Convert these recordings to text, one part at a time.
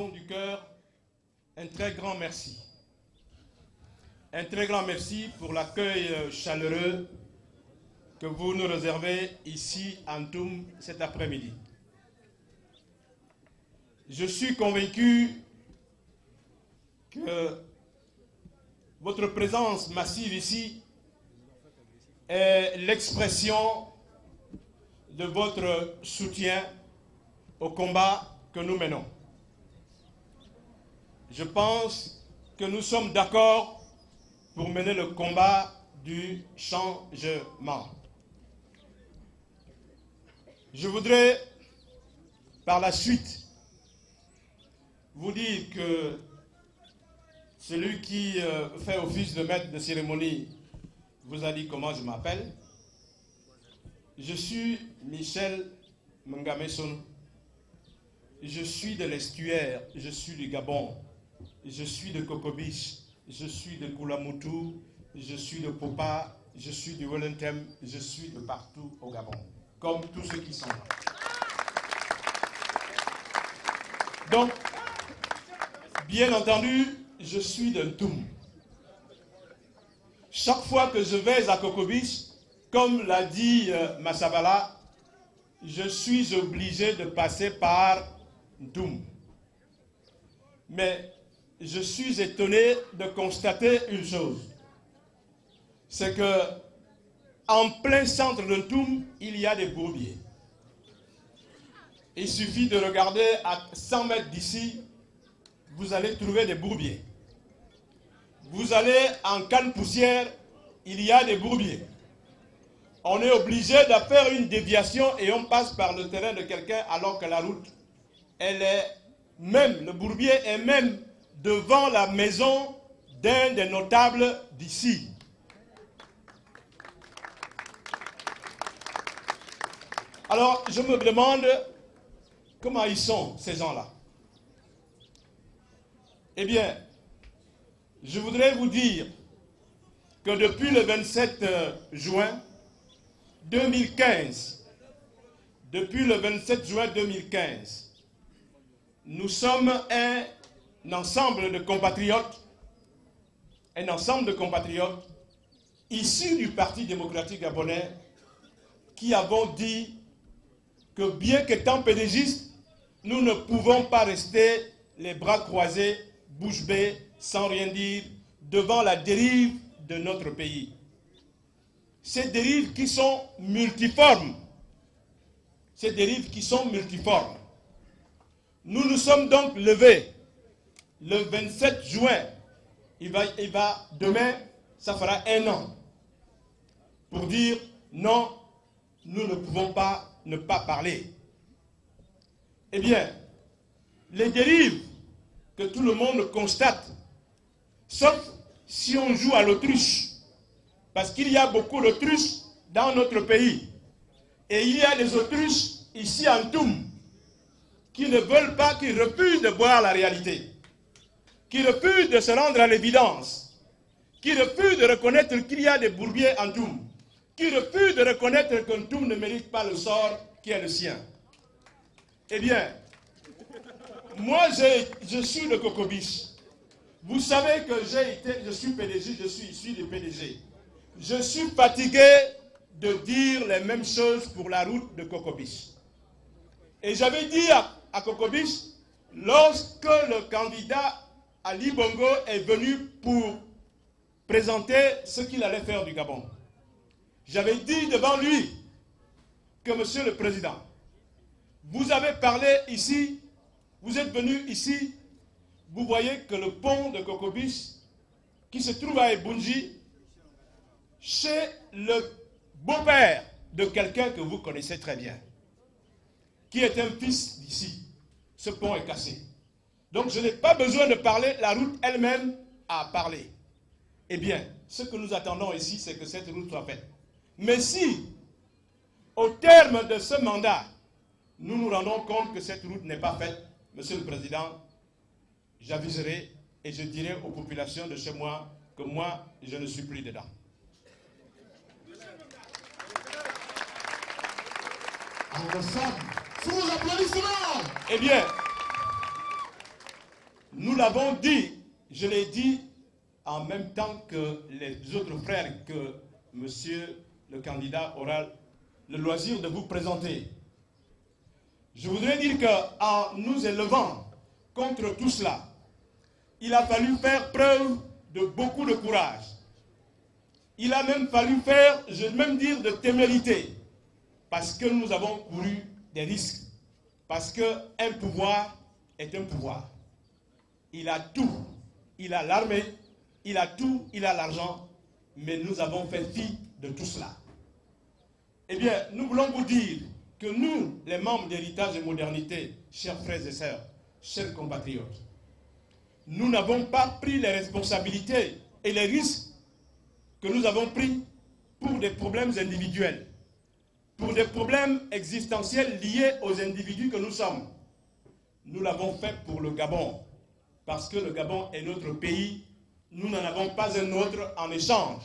fond du cœur un très grand merci. Un très grand merci pour l'accueil chaleureux que vous nous réservez ici en Ntoum cet après-midi. Je suis convaincu que votre présence massive ici est l'expression de votre soutien au combat que nous menons. Je pense que nous sommes d'accord pour mener le combat du changement. Je voudrais par la suite vous dire que celui qui fait office de maître de cérémonie vous a dit comment je m'appelle. Je suis Michel Mngameson. Je suis de l'estuaire, je suis du Gabon, je suis de Kokobich, je suis de Koulamoutou, je suis de Popa, je suis du Wellington, je suis de partout au Gabon, comme tous ceux qui sont là. Donc, bien entendu, je suis de Ntoum. Chaque fois que je vais à Kokobich, comme l'a dit Massabala, je suis obligé de passer par Ntoum. Mais je suis étonné de constater une chose. C'est que en plein centre de Ntoum, il y a des bourbiers. Il suffit de regarder à 100 mètres d'ici, vous allez trouver des bourbiers. Vous allez en Canne Poussière, il y a des bourbiers. On est obligé de faire une déviation et on passe par le terrain de quelqu'un alors que la route, elle est même, le bourbier est même devant la maison d'un des notables d'ici. Alors, je me demande comment ils sont, ces gens-là. Eh bien, je voudrais vous dire que depuis le 27 juin 2015, depuis le 27 juin 2015, nous sommes un ensemble de compatriotes issus du Parti démocratique gabonais qui avons dit que bien qu'étant pédégistes, nous ne pouvons pas rester les bras croisés, bouche bée, sans rien dire, devant la dérive de notre pays. Ces dérives qui sont multiformes. Ces dérives qui sont multiformes. Nous nous sommes donc levés le 27 juin. Demain, ça fera 1 an. Pour dire non, nous ne pouvons pas ne pas parler. Eh bien, les dérives que tout le monde constate, sauf si on joue à l'autruche, parce qu'il y a beaucoup d'autruches dans notre pays. Et il y a des autruches ici en Ntoum qui ne veulent pas, qui refusent de voir la réalité, qui refusent de se rendre à l'évidence, qui refusent de reconnaître qu'il y a des bourbiers en Ntoum, qui refusent de reconnaître que Ntoum ne mérite pas le sort qui est le sien. Eh bien, moi je suis de Kokobich. Vous savez que je suis PDG, je suis issu du PDG. Je suis fatigué de dire les mêmes choses pour la route de Kokobich. Et j'avais dit à Kokobich, lorsque le candidat Ali Bongo est venu pour présenter ce qu'il allait faire du Gabon, j'avais dit devant lui que Monsieur le Président, vous avez parlé ici, vous êtes venu ici, vous voyez que le pont de Kokobich, qui se trouve à Ebunji, chez le beau-père de quelqu'un que vous connaissez très bien, qui est un fils d'ici. Ce pont est cassé. Donc je n'ai pas besoin de parler, la route elle-même a parlé. Eh bien, ce que nous attendons ici, c'est que cette route soit faite. Mais si, au terme de ce mandat, nous nous rendons compte que cette route n'est pas faite, Monsieur le Président, j'aviserai et je dirai aux populations de chez moi que moi, je ne suis plus dedans. Sous applaudissements. Eh bien, Nous l'avons dit, je l'ai dit en même temps que les autres frères que monsieur le candidat aura le loisir de vous présenter. Je voudrais dire qu'en nous élevant contre tout cela, il a fallu faire preuve de beaucoup de courage. Il a même fallu faire, je vais même dire, de témérité, parce que nous avons couru des risques, parce qu'un pouvoir est un pouvoir. Il a tout, il a l'armée, il a tout, il a l'argent, mais nous avons fait fi de tout cela. Eh bien, nous voulons vous dire que nous, les membres d'Héritage et Modernité, chers frères et sœurs, chers compatriotes, nous n'avons pas pris les responsabilités et les risques que nous avons pris pour des problèmes individuels, pour des problèmes existentiels liés aux individus que nous sommes. Nous l'avons fait pour le Gabon, parce que le Gabon est notre pays, nous n'en avons pas un autre en échange.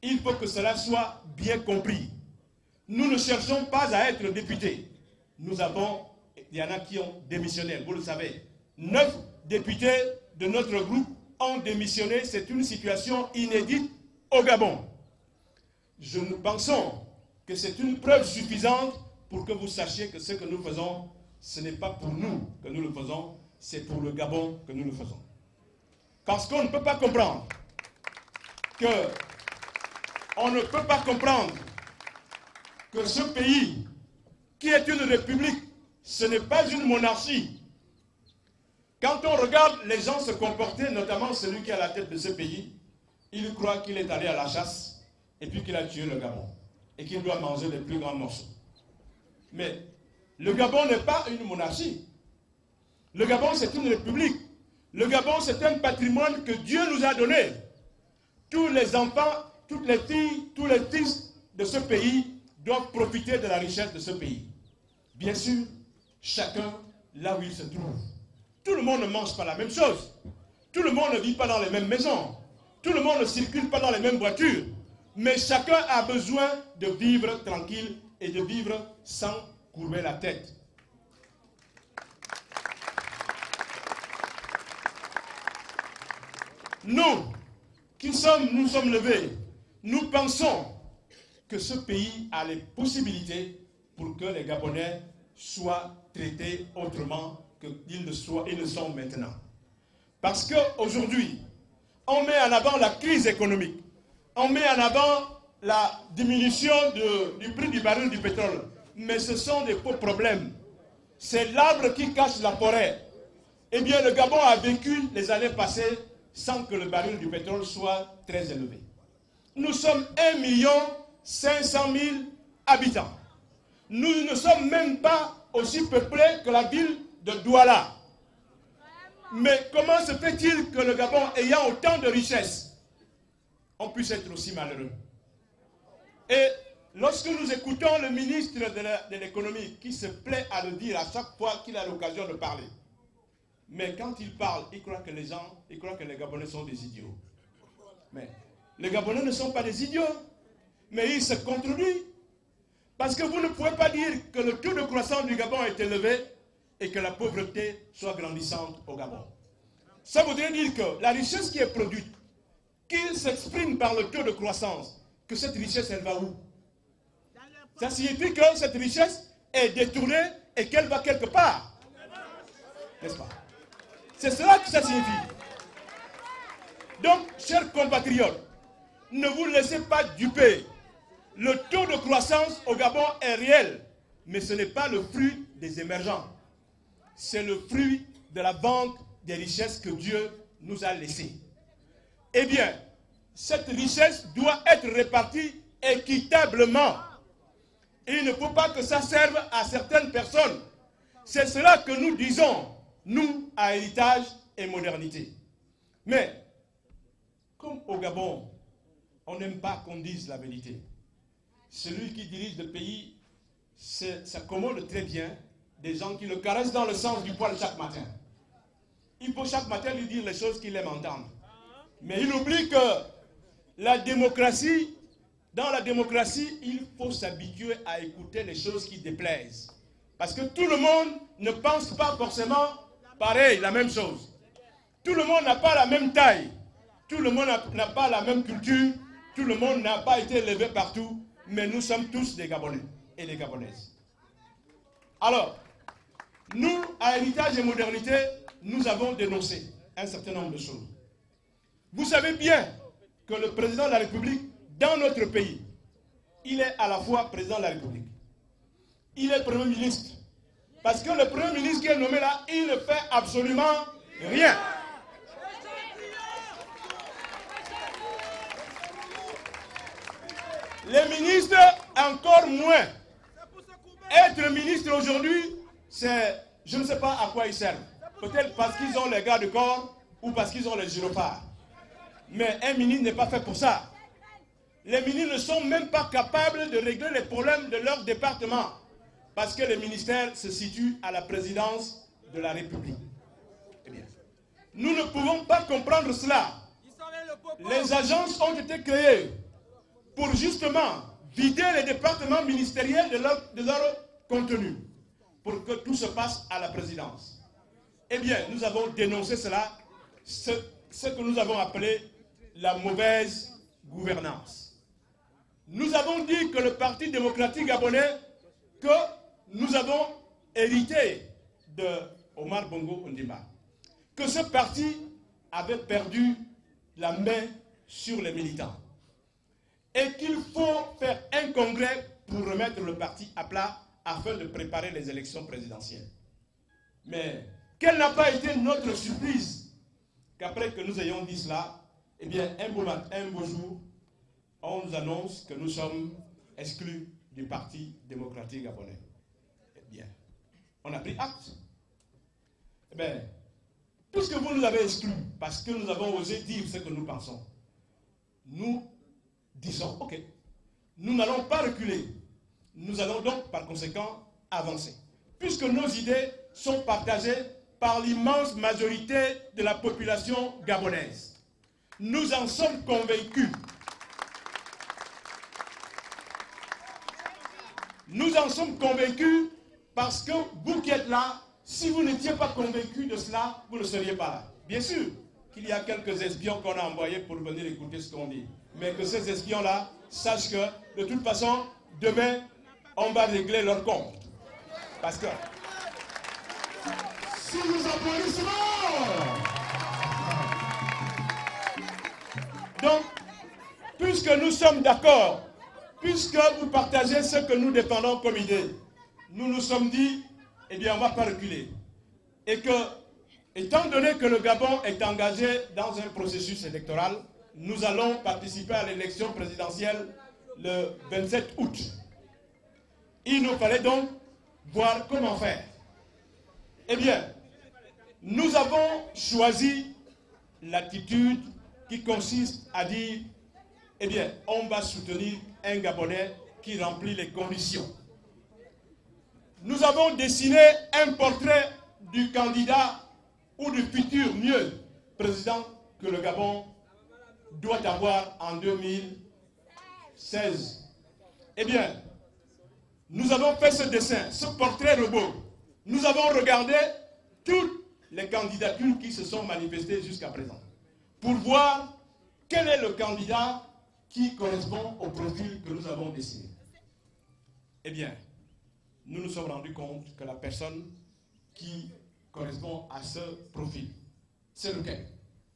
Il faut que cela soit bien compris. Nous ne cherchons pas à être députés. Il y en a qui ont démissionné, vous le savez. 9 députés de notre groupe ont démissionné. C'est une situation inédite au Gabon. Nous pensons que c'est une preuve suffisante pour que vous sachiez que ce que nous faisons, ce n'est pas pour nous que nous le faisons, c'est pour le Gabon que nous le faisons. Parce qu'on ne peut pas comprendre que ce pays, qui est une république, ce n'est pas une monarchie. Quand on regarde les gens se comporter, notamment celui qui est à la tête de ce pays, il croit qu'il est allé à la chasse et puis qu'il a tué le Gabon et qu'il doit manger les plus grands morceaux. Mais le Gabon n'est pas une monarchie. Le Gabon, c'est une république. Le Gabon, c'est un patrimoine que Dieu nous a donné. Tous les enfants, toutes les filles, tous les fils de ce pays doivent profiter de la richesse de ce pays. Bien sûr, chacun là où il se trouve. Tout le monde ne mange pas la même chose. Tout le monde ne vit pas dans les mêmes maisons. Tout le monde ne circule pas dans les mêmes voitures. Mais chacun a besoin de vivre tranquille et de vivre sans courber la tête. Nous sommes levés. Nous pensons que ce pays a les possibilités pour que les Gabonais soient traités autrement qu'ils le sont maintenant. Parce qu'aujourd'hui, on met en avant la crise économique, on met en avant la diminution du prix du baril du pétrole, mais ce sont des faux problèmes. C'est l'arbre qui cache la forêt. Eh bien, le Gabon a vécu les années passées sans que le baril du pétrole soit très élevé. Nous sommes 1 500 000 habitants. Nous ne sommes même pas aussi peuplés que la ville de Douala. Mais comment se fait-il que le Gabon, ayant autant de richesses, on puisse être aussi malheureux? Et lorsque nous écoutons le ministre de l'économie qui se plaît à le dire à chaque fois qu'il a l'occasion de parler, mais quand il parle, il croit que les Gabonais sont des idiots. Mais les Gabonais ne sont pas des idiots, mais il se contredit. Parce que vous ne pouvez pas dire que le taux de croissance du Gabon est élevé et que la pauvreté soit grandissante au Gabon. Ça voudrait dire que la richesse qui est produite, qui s'exprime par le taux de croissance, que cette richesse, elle va où? Ça signifie que cette richesse est détournée et qu'elle va quelque part. N'est-ce pas? C'est cela que ça signifie. Donc, chers compatriotes, ne vous laissez pas duper. Le taux de croissance au Gabon est réel, mais ce n'est pas le fruit des émergents. C'est le fruit de la vente des richesses que Dieu nous a laissées. Eh bien, cette richesse doit être répartie équitablement. Et il ne faut pas que ça serve à certaines personnes. C'est cela que nous disons, nous, à Héritage et Modernité. Mais, comme au Gabon, on n'aime pas qu'on dise la vérité. Celui qui dirige le pays s'accommode très bien des gens qui le caressent dans le sens du poil chaque matin. Il faut chaque matin lui dire les choses qu'il aime entendre. Mais il oublie que la démocratie, dans la démocratie, il faut s'habituer à écouter les choses qui déplaisent. Parce que tout le monde ne pense pas forcément pareil, la même chose. Tout le monde n'a pas la même taille. Tout le monde n'a pas la même culture. Tout le monde n'a pas été élevé partout. Mais nous sommes tous des Gabonais et des Gabonaises. Alors, nous, à Héritage et Modernité, nous avons dénoncé un certain nombre de choses. Vous savez bien que le président de la République, dans notre pays, il est à la fois président de la République. Il est Premier ministre. Parce que le Premier ministre qui est nommé là, il ne fait absolument rien. Les ministres, encore moins. Être ministre aujourd'hui, c'est, je ne sais pas à quoi ils servent. Peut-être parce qu'ils ont les gardes du corps ou parce qu'ils ont les gyrophares. Mais un ministre n'est pas fait pour ça. Les ministres ne sont même pas capables de régler les problèmes de leur département. Parce que le ministère se situe à la présidence de la République. Eh bien, nous ne pouvons pas comprendre cela. Les agences ont été créées pour justement vider les départements ministériels de leur contenu, pour que tout se passe à la présidence. Eh bien, nous avons dénoncé cela, ce que nous avons appelé la mauvaise gouvernance. Nous avons dit que le Parti démocratique gabonais, que nous avons hérité de Omar Bongo Ondimba, que ce parti avait perdu la main sur les militants et qu'il faut faire un congrès pour remettre le parti à plat afin de préparer les élections présidentielles. Mais quelle n'a pas été notre surprise qu'après que nous ayons dit cela, eh bien un beau jour, on nous annonce que nous sommes exclus du Parti démocratique gabonais. Eh bien, on a pris acte. Eh bien, puisque vous nous avez exclus, parce que nous avons osé dire ce que nous pensons, nous disons, ok, nous n'allons pas reculer. Nous allons donc, par conséquent, avancer. Puisque nos idées sont partagées par l'immense majorité de la population gabonaise. Nous en sommes convaincus. Nous en sommes convaincus parce que vous qui êtes là, si vous n'étiez pas convaincus de cela, vous ne seriez pas là. Bien sûr qu'il y a quelques espions qu'on a envoyés pour venir écouter ce qu'on dit. Mais que ces espions-là sachent que, de toute façon, demain, on va régler leur compte. Parce que, si nous applaudissons, donc, puisque nous sommes d'accord, puisque vous partagez ce que nous défendons comme idée, nous nous sommes dit, eh bien, on ne va pas reculer. Et que, étant donné que le Gabon est engagé dans un processus électoral, nous allons participer à l'élection présidentielle le 27 août. Il nous fallait donc voir comment faire. Eh bien, nous avons choisi l'attitude qui consiste à dire, eh bien, on va soutenir un Gabonais qui remplit les conditions. Nous avons dessiné un portrait du candidat ou du futur, mieux, président que le Gabon doit avoir en 2016. Eh bien, nous avons fait ce dessin, ce portrait robot. Nous avons regardé toutes les candidatures qui se sont manifestées jusqu'à présent pour voir quel est le candidat qui correspond au profil que nous avons dessiné. Eh bien, nous nous sommes rendus compte que la personne qui correspond à ce profil, c'est lequel?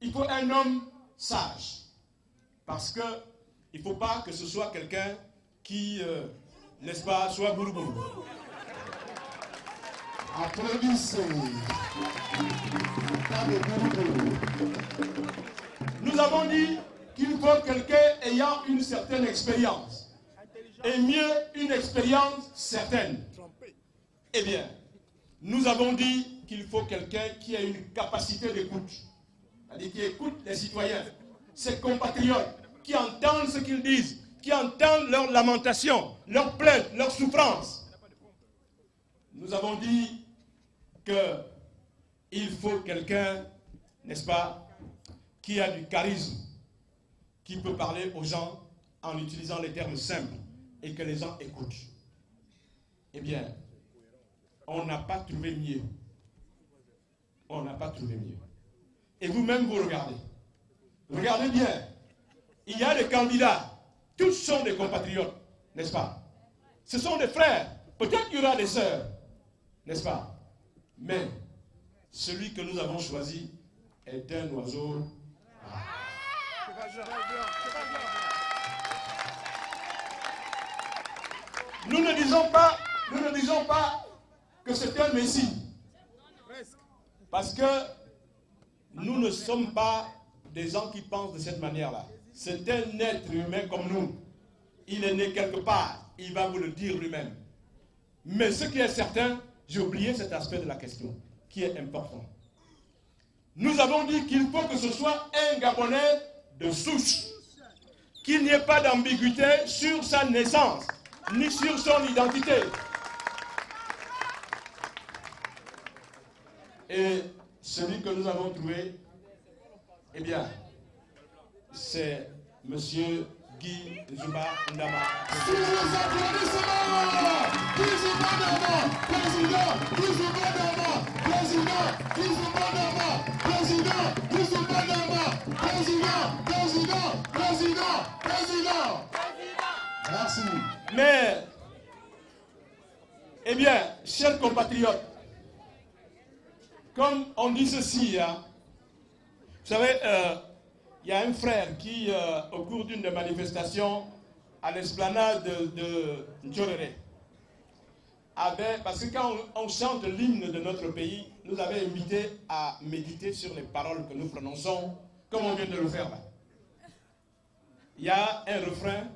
Il faut un homme sage. Parce qu'il ne faut pas que ce soit quelqu'un qui, n'est-ce pas, soit bourbourou. Applaudissez. Nous avons dit qu'il faut quelqu'un ayant une certaine expérience. Et mieux, une expérience certaine. Eh bien, nous avons dit qu'il faut quelqu'un qui a une capacité d'écoute. C'est-à-dire qui écoute les citoyens, ses compatriotes, qui entendent ce qu'ils disent, qui entendent leurs lamentations, leurs plaintes, leurs souffrances. Nous avons dit qu'il faut quelqu'un, n'est-ce pas, qui a du charisme, qui peut parler aux gens en utilisant les termes simples et que les gens écoutent. Eh bien, on n'a pas trouvé mieux. on n'a pas trouvé mieux. Et vous-même, vous regardez. Regardez bien. Il y a des candidats. Tous sont des compatriotes, n'est-ce pas? Ce sont des frères. Peut-être qu'il y aura des sœurs, n'est-ce pas? Mais celui que nous avons choisi est un oiseau. Nous ne disons pas que c'est un messie. Parce que nous ne sommes pas des gens qui pensent de cette manière-là. C'est un être humain comme nous. Il est né quelque part. Il va vous le dire lui-même. Mais ce qui est certain, j'ai oublié cet aspect de la question, qui est important. Nous avons dit qu'il faut que ce soit un Gabonais de souche. Qu'il n'y ait pas d'ambiguïté sur sa naissance, ni sur son identité. Et celui que nous avons trouvé, eh bien, c'est M. Guy Nzuba Ndama. Sous les applaudissements, Guy Nzuba Ndama, président, Guy Nzuba Ndama, président, Guy Nzuba Ndama, président, Guy Nzuba Ndama, président. Merci. Mais, eh bien, chers compatriotes, comme on dit ceci, hein, vous savez, il y a un frère qui, au cours d'une des manifestations à l'esplanade de Njorere, parce que quand on chante l'hymne de notre pays, nous avait invité à méditer sur les paroles que nous prononçons, comme on vient de le faire là. Il y a un refrain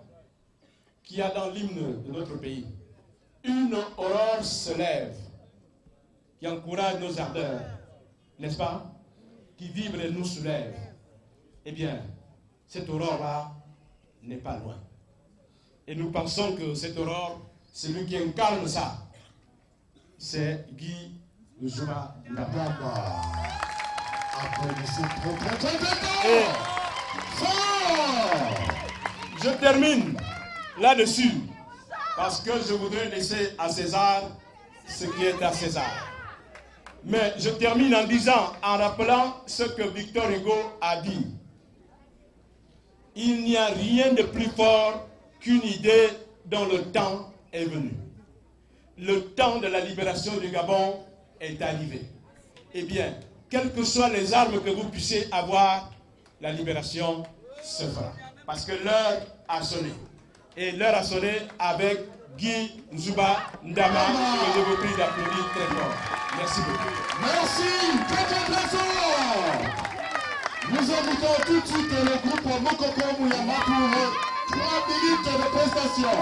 qu'il y a dans l'hymne de notre pays. Une aurore se lève, qui encourage nos ardeurs, n'est-ce pas? Qui vibre et nous soulève. Eh bien, cette aurore-là n'est pas loin. Et nous pensons que cette aurore, celui qui incarne ça, c'est Guy Nzuba Ndama. Et je termine là-dessus, parce que je voudrais laisser à César ce qui est à César. Mais je termine en disant, en rappelant ce que Victor Hugo a dit. Il n'y a rien de plus fort qu'une idée dont le temps est venu. Le temps de la libération du Gabon est arrivé. Eh bien, quelles que soient les armes que vous puissiez avoir, la libération se fera. Parce que l'heure a sonné. Et l'heure a sonné avec Guy Nzuba Ndama, que je vous prie d'applaudir très fort. Merci beaucoup. Merci, très fort. Nous invitons tout de suite le groupe Mokoko Mouyama pour 3 minutes de prestation.